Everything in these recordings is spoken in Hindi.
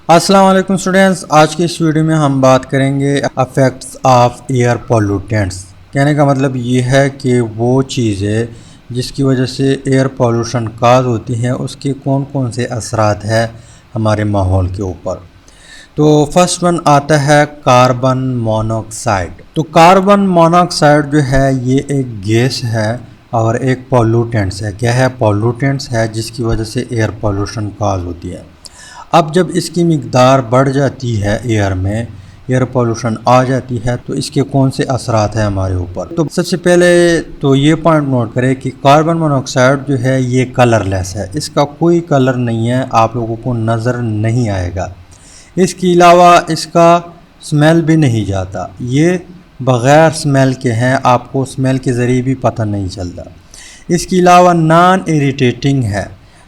अस्सलाम वालेकुम स्टूडेंट्स। आज की इस वीडियो में हम बात करेंगे अफेक्ट्स ऑफ एयर पोल्यूटेंट्स। कहने का मतलब ये है कि वो चीज़ें जिसकी वजह से एयर पोल्यूशन काज होती हैं उसके कौन कौन से असरात हैं हमारे माहौल के ऊपर। तो फर्स्ट वन आता है कार्बन मोनोऑक्साइड। तो कार्बन मोनोऑक्साइड जो है ये एक गैस है और एक पोल्यूटेंट्स है। क्या है? पोल्यूटेंट्स है जिसकी वजह से एयर पोल्यूशन काज होती है। अब जब इसकी मिकदार बढ़ जाती है एयर में, एयर पोल्यूशन आ जाती है, तो इसके कौन से असरात हैं हमारे ऊपर। तो सबसे पहले तो ये पॉइंट नोट करें कि कार्बन मोनोऑक्साइड जो है ये कलरलेस है, इसका कोई कलर नहीं है, आप लोगों को नज़र नहीं आएगा। इसके अलावा इसका स्मेल भी नहीं जाता, ये बग़ैर स्मेल के हैं, आपको स्मेल के ज़रिए भी पता नहीं चलता। इसके अलावा नॉन इरिटेटिंग है।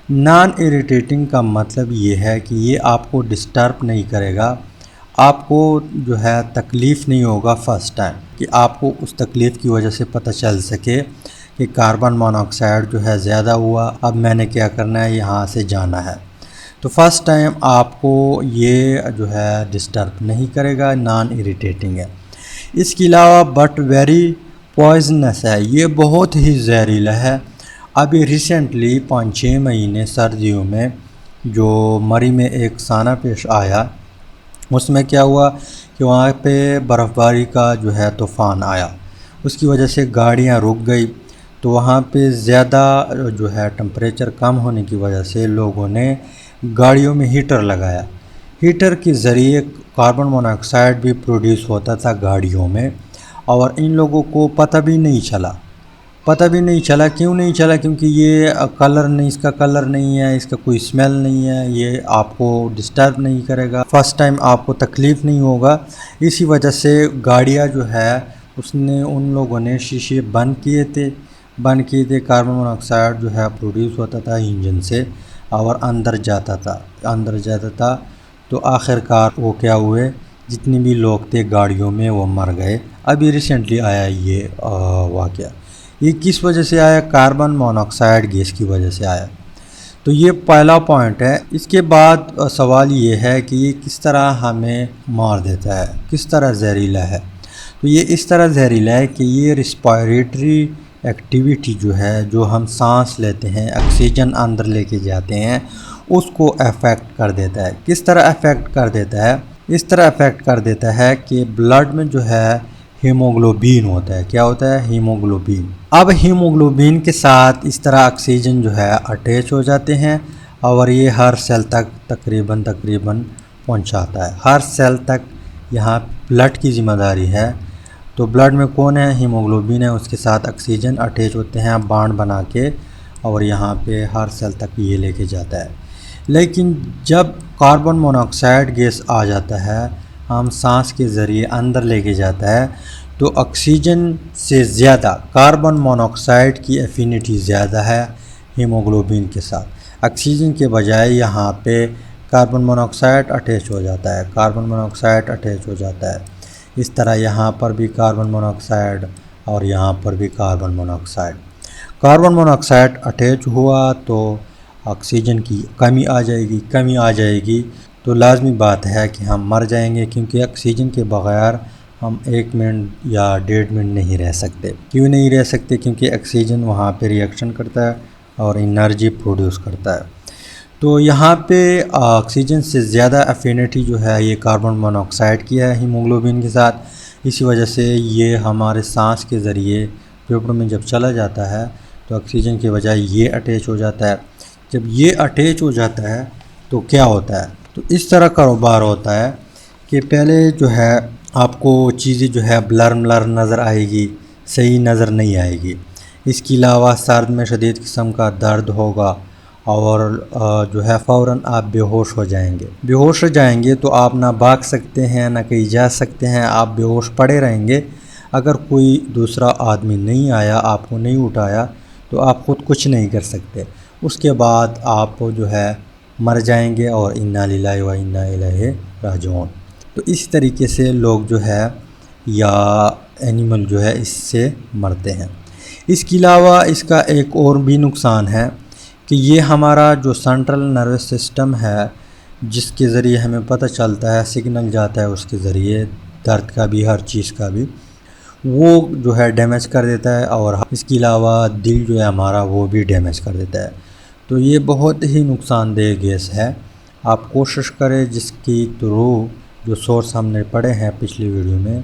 नॉन इरिटेटिंग का मतलब ये है कि ये आपको डिस्टर्ब नहीं करेगा, आपको जो है तकलीफ़ नहीं होगा फ़र्स्ट टाइम कि आपको उस तकलीफ़ की वजह से पता चल सके कि कार्बन मोनोऑक्साइड जो है ज़्यादा हुआ, अब मैंने क्या करना है, यहाँ से जाना है। तो फर्स्ट टाइम आपको ये जो है डिस्टर्ब नहीं करेगा, नॉन इरिटेटिंग है। इसके अलावा बट वेरी पॉइजनस है, ये बहुत ही जहरीला है। अभी रिसेंटली 5-6 महीने सर्दियों में जो मरी में एक साना पेश आया, उसमें क्या हुआ कि वहाँ पे बर्फ़बारी का जो है तूफ़ान आया, उसकी वजह से गाड़ियाँ रुक गई। तो वहाँ पे ज़्यादा जो है टेम्परेचर कम होने की वजह से लोगों ने गाड़ियों में हीटर लगाया। हीटर के ज़रिए कार्बन मोनोऑक्साइड भी प्रोड्यूस होता था गाड़ियों में, और इन लोगों को पता भी नहीं चला। क्यों नहीं चला? क्योंकि ये कलर नहीं, इसका कलर नहीं है, इसका कोई स्मेल नहीं है, ये आपको डिस्टर्ब नहीं करेगा, फ़र्स्ट टाइम आपको तकलीफ़ नहीं होगा। इसी वजह से गाड़ियाँ जो है उसने उन लोगों ने शीशे बंद किए थे। कार्बन मोनोऑक्साइड जो है प्रोड्यूस होता था इंजन से और अंदर जाता था। तो आखिरकार वो क्या हुए, जितने भी लोग थे गाड़ियों में वो मर गए। अभी रिसेंटली आया ये वाक़या। ये किस वजह से आया? कार्बन मोनोऑक्साइड गैस की वजह से आया। तो ये पहला पॉइंट है। इसके बाद सवाल ये है कि ये किस तरह हमें मार देता है, किस तरह जहरीला है। तो ये इस तरह जहरीला है कि ये रिस्पायरेटरी एक्टिविटी जो है, जो हम सांस लेते हैं, ऑक्सीजन अंदर लेके जाते हैं, उसको अफेक्ट कर देता है। किस तरह अफेक्ट कर देता है? इस तरह अफेक्ट कर देता है कि ब्लड में जो है हीमोग्लोबिन होता है। क्या होता है? हीमोग्लोबिन। अब हीमोग्लोबिन के साथ इस तरह ऑक्सीजन जो है अटैच हो जाते हैं और ये हर सेल तक तकरीबन पहुंचाता है। हर सेल तक यहाँ ब्लड की ज़िम्मेदारी है। तो ब्लड में कौन है? हीमोग्लोबिन है, उसके साथ ऑक्सीजन अटैच होते हैं बांड बना के, और यहाँ पे हर सेल तक ये लेके जाता है। लेकिन जब कार्बन मोनोऑक्साइड गैस आ जाता है, हम सांस के ज़रिए अंदर लेके जाता है, तो ऑक्सीजन से ज़्यादा कार्बन मोनोऑक्साइड की एफिनिटी ज़्यादा है हीमोग्लोबिन के साथ। ऑक्सीजन के बजाय यहाँ पे कार्बन मोनोऑक्साइड अटैच हो जाता है। इस तरह यहाँ पर भी कार्बन मोनोऑक्साइड और यहाँ पर भी कार्बन मोनोऑक्साइड अटैच हुआ तो ऑक्सीजन की कमी आ जाएगी। तो लाजमी बात है कि हम मर जाएंगे, क्योंकि ऑक्सीजन के बग़ैर हम 1 मिनट या 1.5 मिनट नहीं रह सकते। क्यों नहीं रह सकते? क्योंकि ऑक्सीजन वहाँ पे रिएक्शन करता है और एनर्जी प्रोड्यूस करता है। तो यहाँ पे ऑक्सीजन से ज़्यादा एफिनिटी जो है ये कार्बन मोनोऑक्साइड की है हीमोग्लोबिन के साथ। इसी वजह से ये हमारे सांस के ज़रिए फेफड़ों में जब चला जाता है तो ऑक्सीजन के बजाय ये अटैच हो जाता है। जब ये अटैच हो जाता है तो क्या होता है? तो इस तरह कारोबार होता है कि पहले जो है आपको चीज़ें जो है ब्लर नज़र आएगी, सही नज़र नहीं आएगी। इसके अलावा सर में शदीद किस्म का दर्द होगा और जो है फ़ौरन आप बेहोश हो जाएंगे। तो आप ना भाग सकते हैं, ना कहीं जा सकते हैं, आप बेहोश पड़े रहेंगे। अगर कोई दूसरा आदमी नहीं आया, आपको नहीं उठाया, तो आप ख़ुद कुछ नहीं कर सकते। उसके बाद आप जो है मर जाएंगे और इन्ना लिल्लाहि व इन्ना इलैहि राजिऊन। तो इस तरीके से लोग जो है या एनिमल जो है इससे मरते हैं। इसके अलावा इसका एक और भी नुकसान है कि ये हमारा जो सेंट्रल नर्वस सिस्टम है, जिसके ज़रिए हमें पता चलता है, सिग्नल जाता है उसके ज़रिए, दर्द का भी, हर चीज़ का भी, वो जो है डैमेज कर देता है। और इसके अलावा दिल जो है हमारा वो भी डैमेज कर देता है। तो ये बहुत ही नुकसानदेह गैस है। आप कोशिश करें जिसकी थ्रू, जो सोर्स हमने पढ़े हैं पिछली वीडियो में,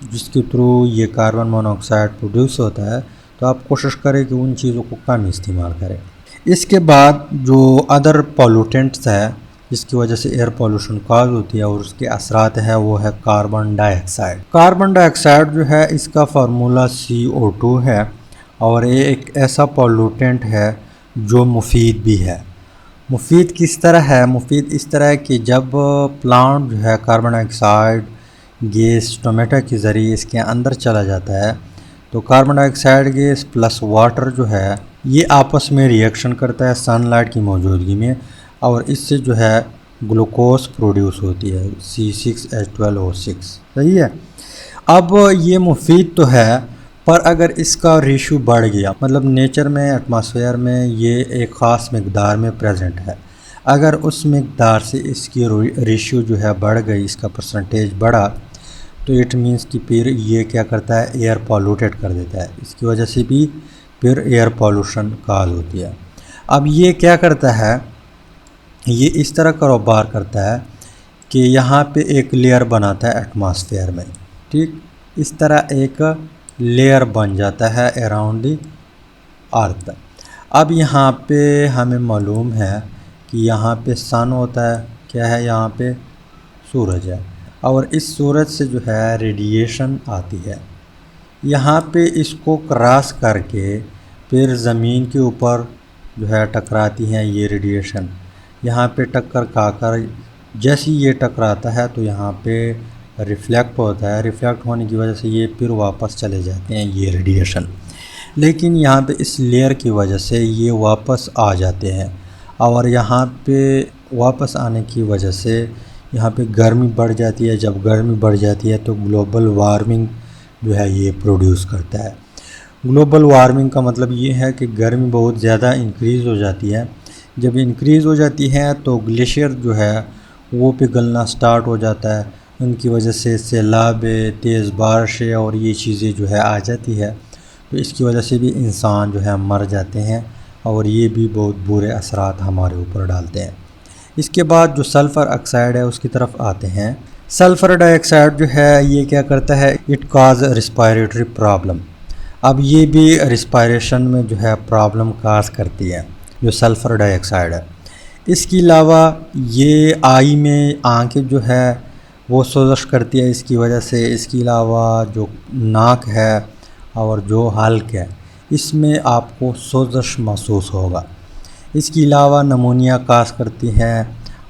जिसके थ्रू ये कार्बन मोनोऑक्साइड प्रोड्यूस होता है, तो आप कोशिश करें कि उन चीज़ों को कम इस्तेमाल करें। इसके बाद जो अदर पॉल्यूटेंट्स है जिसकी वजह से एयर पोल्यूशन काज होती है और उसके असरात है, वो है कार्बन डाइऑक्साइड। कार्बन डाइऑक्साइड जो है इसका फार्मूला CO2 है और ये एक ऐसा पॉल्यूटेंट है जो मुफीद भी है। मुफीद किस तरह है? मुफीद इस तरह है कि जब प्लांट जो है कार्बन डाइऑक्साइड गैस टोमेटो के ज़रिए इसके अंदर चला जाता है, तो carbon dioxide gas plus water जो है ये आपस में रिएक्शन करता है सनलाइट की मौजूदगी में, और इससे जो है ग्लूकोज प्रोड्यूस होती है C6H12O6। सही है। अब ये मुफीद तो है, पर अगर इसका रेशो बढ़ गया, मतलब नेचर में, एटमॉस्फेयर में ये एक ख़ास मकदार में प्रेजेंट है, अगर उस मकदार से इसकी रेशो जो है बढ़ गई, इसका परसेंटेज बढ़ा, तो इट मीन्स कि फिर ये क्या करता है, एयर पॉल्यूटेड कर देता है। इसकी वजह से भी फिर एयर पॉल्यूशन काज होती है। अब ये क्या करता है, ये इस तरह कारोबार करता है कि यहाँ पे एक लेयर बनाता है एटमॉस्फेयर में। ठीक इस तरह एक लेयर बन जाता है अराउंड द अर्थ। अब यहाँ पे हमें मालूम है कि यहाँ पे सन होता है, क्या है, यहाँ पे सूरज है, और इस सूरज से जो है रेडिएशन आती है। यहाँ पे इसको क्रॉस करके फिर ज़मीन के ऊपर जो है टकराती हैं ये रेडिएशन। यहाँ पे टक्कर खाकर जैसे ये टकराता है तो यहाँ पे रिफ्लेक्ट होता है। रिफ्लेक्ट होने की वजह से ये फिर वापस चले जाते हैं ये रेडिएशन, लेकिन यहाँ पे इस लेयर की वजह से ये वापस आ जाते हैं, और यहाँ पे वापस आने की वजह से यहाँ पे गर्मी बढ़ जाती है। जब गर्मी बढ़ जाती है तो ग्लोबल वार्मिंग जो है ये प्रोड्यूस करता है। ग्लोबल वार्मिंग का मतलब ये है कि गर्मी बहुत ज़्यादा इंक्रीज़ हो जाती है। जब इंक्रीज़ हो जाती है तो ग्लेशियर जो है वो पिघलना स्टार्ट हो जाता है, उनकी वजह से सैलाब, तेज़ बारिशें और ये चीज़ें जो है आ जाती है। तो इसकी वजह से भी इंसान जो है मर जाते हैं, और ये भी बहुत बुरे असरात हमारे ऊपर डालते हैं। इसके बाद जो सल्फ़र ऑक्साइड है उसकी तरफ आते हैं। सल्फ़र डाइऑक्साइड जो है ये क्या करता है, इट काज रिस्पायरेटरी प्रॉब्लम। अब ये भी रिस्पायरेशन में जो है प्रॉब्लम काज करती है जो सल्फ़र डाइऑक्साइड है। इसके अलावा ये आई में आंखें जो है वो सोजश करती है इसकी वजह से। इसके अलावा जो नाक है और जो हल्क है इसमें आपको सोजश महसूस होगा। इसके अलावा नमूनिया काज करती है,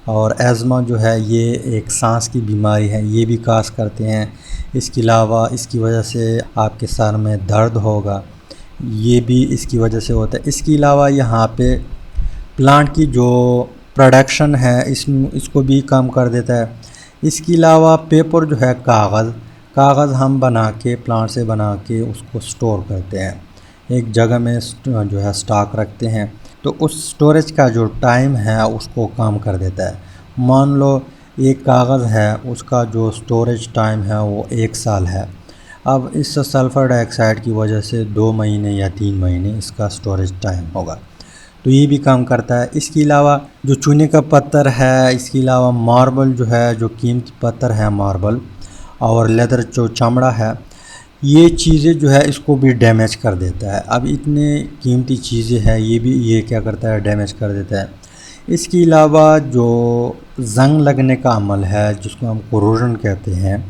और एज़मा जो है ये एक सांस की बीमारी है, ये भी काज करते हैं। इसके अलावा इसकी वजह से आपके सर में दर्द होगा, ये भी इसकी वजह से होता है। इसके अलावा यहाँ पे प्लांट की जो प्रोडक्शन है इसको भी कम कर देता है। इसके अलावा पेपर जो है, कागज़ हम बना के, प्लांट से बना के उसको स्टोर करते हैं, एक जगह में जो है स्टॉक रखते हैं, तो उस स्टोरेज का जो टाइम है उसको कम कर देता है। मान लो एक कागज़ है, उसका जो स्टोरेज टाइम है वो 1 साल है। अब इस सल्फ़र डाइऑक्साइड की वजह से 2 महीने या 3 महीने इसका स्टोरेज टाइम होगा, तो ये भी काम करता है। इसके अलावा जो चूने का पत्थर है, इसके अलावा मार्बल जो है, जो कीमती पत्थर है मार्बल, और लेदर जो चमड़ा है, ये चीज़ें जो है इसको भी डैमेज कर देता है। अब इतने कीमती चीज़ें हैं, ये भी ये क्या करता है, डैमेज कर देता है। इसके अलावा जो जंग लगने का अमल है जिसको हम कोरोजन कहते हैं,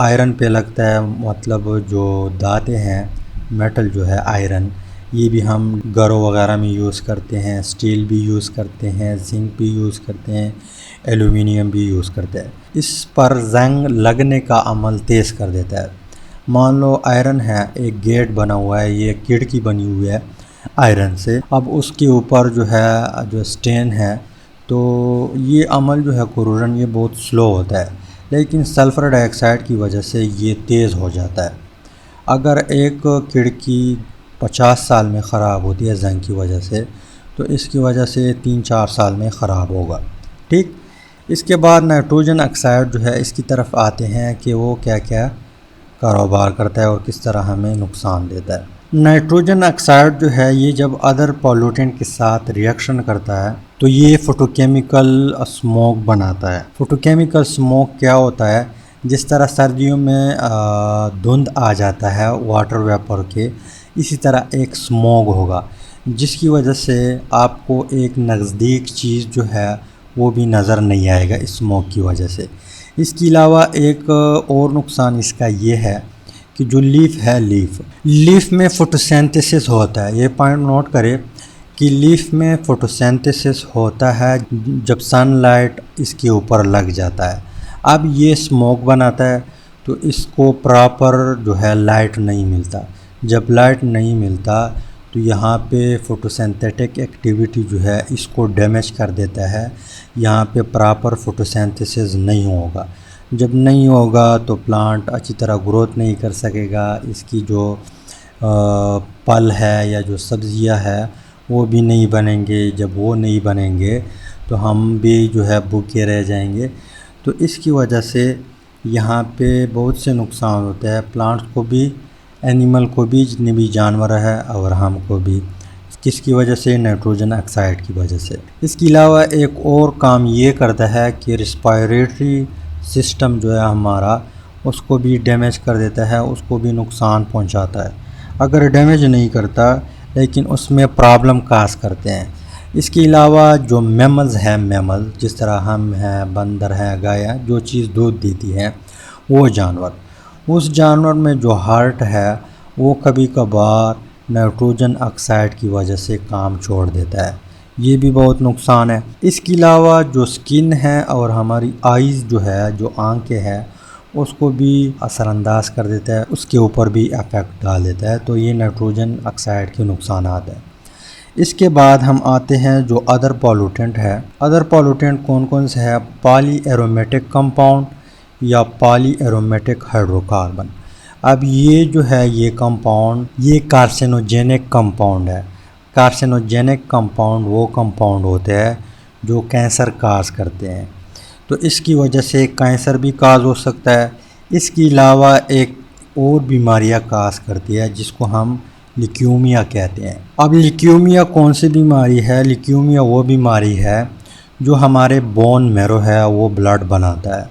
आयरन पे लगता है, मतलब जो दांतें हैं, मेटल जो है आयरन, ये भी हम घरों वगैरह में यूज़ करते हैं, स्टील भी यूज़ करते हैं, जिंक भी यूज़ करते हैं, एल्यूमिनियम भी यूज़ करते हैं। इस पर जंग लगने का अमल तेज़ कर देता है। मान लो आयरन है, एक गेट बना हुआ है, ये खिड़की बनी हुई है आयरन से, अब उसके ऊपर जो है जो स्टेन है, तो ये अमल जो है कोरोजन, ये बहुत स्लो होता है, लेकिन सल्फ़र डाइऑक्साइड की वजह से ये तेज़ हो जाता है। अगर एक खिड़की 50 साल में ख़राब होती है जंग की वजह से, तो इसकी वजह से 3-4 साल में ख़राब होगा। ठीक, इसके बाद नाइट्रोजन ऑक्साइड जो है इसकी तरफ आते हैं कि वो क्या क्या कारोबार करता है और किस तरह हमें नुकसान देता है। नाइट्रोजन ऑक्साइड जो है ये जब अदर पॉल्यूटेंट के साथ रिएक्शन करता है तो ये फोटोकेमिकल स्मोक बनाता है। फोटोकेमिकल स्मोक क्या होता है, जिस तरह सर्दियों में धुंध आ जाता है वाटर वेपर के, इसी तरह एक स्मोक होगा जिसकी वजह से आपको एक नज़दीक चीज़ जो है वो भी नज़र नहीं आएगा इस स्मोक की वजह से। इसके अलावा एक और नुकसान इसका ये है कि जो लीफ में फोटोसिंथेसिस होता है। ये पॉइंट नोट करें कि लीफ में फोटोसिंथेसिस होता है जब सनलाइट इसके ऊपर लग जाता है। अब ये स्मोक बनाता है तो इसको प्रॉपर जो है लाइट नहीं मिलता। जब लाइट नहीं मिलता तो यहाँ पे फोटोसिंथेटिक एक्टिविटी जो है इसको डैमेज कर देता है। यहाँ पे प्रॉपर फोटोसिंथेसिस नहीं होगा। जब नहीं होगा तो प्लांट अच्छी तरह ग्रोथ नहीं कर सकेगा। इसकी जो फल है या जो सब्जियां है वो भी नहीं बनेंगे। जब वो नहीं बनेंगे तो हम भी जो है भूखे रह जाएंगे। तो इसकी वजह से यहाँ पे बहुत से नुकसान होते हैं, प्लांट्स को भी, एनिमल को भी, जितने भी जानवर है और हमको भी। किसकी वजह से? नाइट्रोजन ऑक्साइड की वजह से। इसके अलावा एक और काम ये करता है कि रिस्पायरेटरी सिस्टम जो है हमारा उसको भी डैमेज कर देता है, उसको भी नुकसान पहुंचाता है। अगर डैमेज नहीं करता लेकिन उसमें प्रॉब्लम काज करते हैं। इसके अलावा जो मैमल्स हैं, जिस तरह हम हैं, बंदर हैं, गाय हैं, जो चीज़ दूध देती है वो जानवर, उस जानवर में जो हार्ट है वो कभी कभार नाइट्रोजन ऑक्साइड की वजह से काम छोड़ देता है। ये भी बहुत नुकसान है। इसके अलावा जो स्किन है और हमारी आइज़ जो है, जो आंखें हैं, उसको भी असरअंदाज कर देता है, उसके ऊपर भी इफेक्ट डाल देता है। तो ये नाइट्रोजन ऑक्साइड के नुकसान हैं। इसके बाद हम आते हैं जो अदर पॉल्यूटेंट है। अदर पॉल्यूटेंट कौन कौन से है? पॉली एरोमेटिक कंपाउंड या पॉली एरोमेटिक हाइड्रोकार्बन। अब ये जो है ये कंपाउंड ये कार्सिनोजेनिक कंपाउंड है। कार्सिनोजेनिक कंपाउंड वो कंपाउंड होते हैं जो कैंसर काज करते हैं। तो इसकी वजह से कैंसर भी काज हो सकता है। इसके अलावा एक और बीमारियां काज करती है जिसको हम ल्यूकीमिया कहते हैं। अब ल्यूकीमिया कौन सी बीमारी है? ल्यूकीमिया वो बीमारी है जो हमारे बोन मैरो है वो ब्लड बनाता है।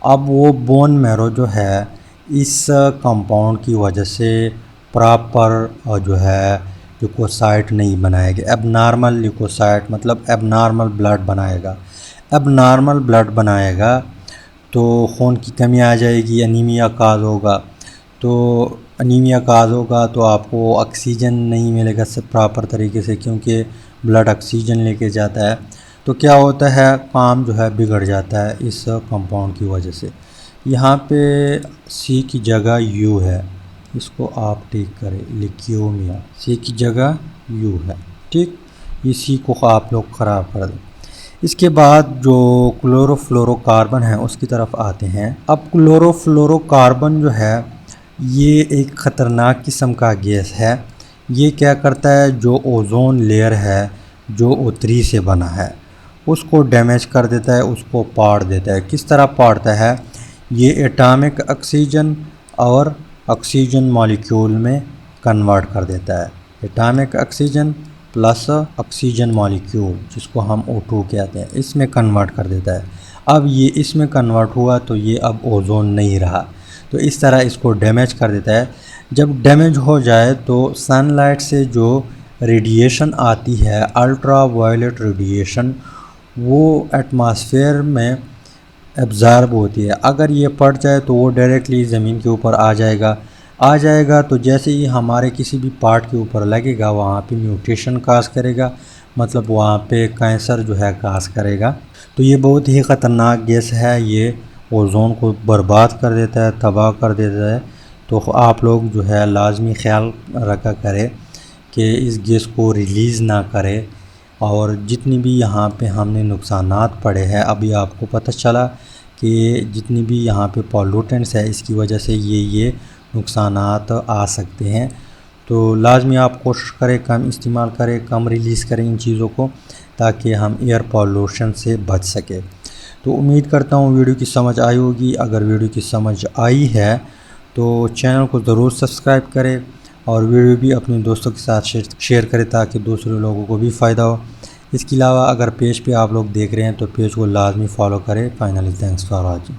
अब वो बोन मैरो जो है इस कंपाउंड की वजह से प्रॉपर जो है ल्यूकोसाइट नहीं बनाएगा। एबनॉर्मल ल्यूकोसाइट मतलब एबनॉर्मल ब्लड बनाएगा। एबनॉर्मल ब्लड बनाएगा तो खून की कमी आ जाएगी, एनीमिया काज होगा। तो एनीमिया काज होगा तो आपको ऑक्सीजन नहीं मिलेगा सब प्रॉपर तरीके से, क्योंकि ब्लड ऑक्सीजन लेके जाता है। तो क्या होता है, काम जो है बिगड़ जाता है इस कंपाउंड की वजह से। यहाँ पे सी की जगह यू है, इसको आप ठीक करें, ल्यूकीमिया। सी की जगह यू है, ठीक। ये सी को आप लोग ख़राब कर दें। इसके बाद जो क्लोरोफ्लोरोकार्बन है उसकी तरफ आते हैं। अब क्लोरोफ्लोरोकार्बन जो है ये एक ख़तरनाक किस्म का गैस है। ये क्या करता है, जो ओजोन लेयर है जो उत्तरी से बना है उसको डैमेज कर देता है, उसको पाड़ देता है। किस तरह पाड़ता है? ये एटॉमिक ऑक्सीजन और ऑक्सीजन मॉलिक्यूल में कन्वर्ट कर देता है। Atomic oxygen plus oxygen molecule जिसको हम O2 कहते हैं, इसमें कन्वर्ट कर देता है। अब ये इसमें कन्वर्ट हुआ तो ये अब ओजोन नहीं रहा, तो इस तरह इसको डैमेज कर देता है। जब डैमेज हो जाए तो सनलाइट से जो रेडिएशन आती है, अल्ट्रा वायलेट रेडिएशन, वो एटमॉस्फेयर में एब्ज़ॉर्ब होती है। अगर ये पड़ जाए तो वो डायरेक्टली ज़मीन के ऊपर आ जाएगा। तो जैसे ही हमारे किसी भी पार्ट के ऊपर लगेगा वहाँ पे म्यूटेशन काज करेगा, मतलब वहाँ पे कैंसर जो है काज करेगा। तो ये बहुत ही ख़तरनाक गैस है। ये ओज़ोन को बर्बाद कर देता है, तबाह कर देता है। तो आप लोग जो है लाजमी ख्याल रखा करें कि इस गैस को रिलीज़ ना करें। और जितनी भी यहाँ पे हमने नुकसानात पड़े हैं, अभी आपको पता चला कि जितनी भी यहाँ पे पॉल्यूटेंट्स है इसकी वजह से ये नुकसानात आ सकते हैं। तो लाजमी आप कोशिश करें कम इस्तेमाल करें, कम रिलीज़ करें इन चीज़ों को, ताकि हम एयर पॉल्यूशन से बच सकें। तो उम्मीद करता हूँ वीडियो की समझ आई होगी। अगर वीडियो की समझ आई है तो चैनल को ज़रूर सब्सक्राइब करें और वीडियो भी अपने दोस्तों के साथ शेयर करें ताकि दूसरे लोगों को भी फ़ायदा हो। इसके अलावा अगर पेज पे आप लोग देख रहे हैं तो पेज को लाजमी फॉलो करें। Finally thanks for watching.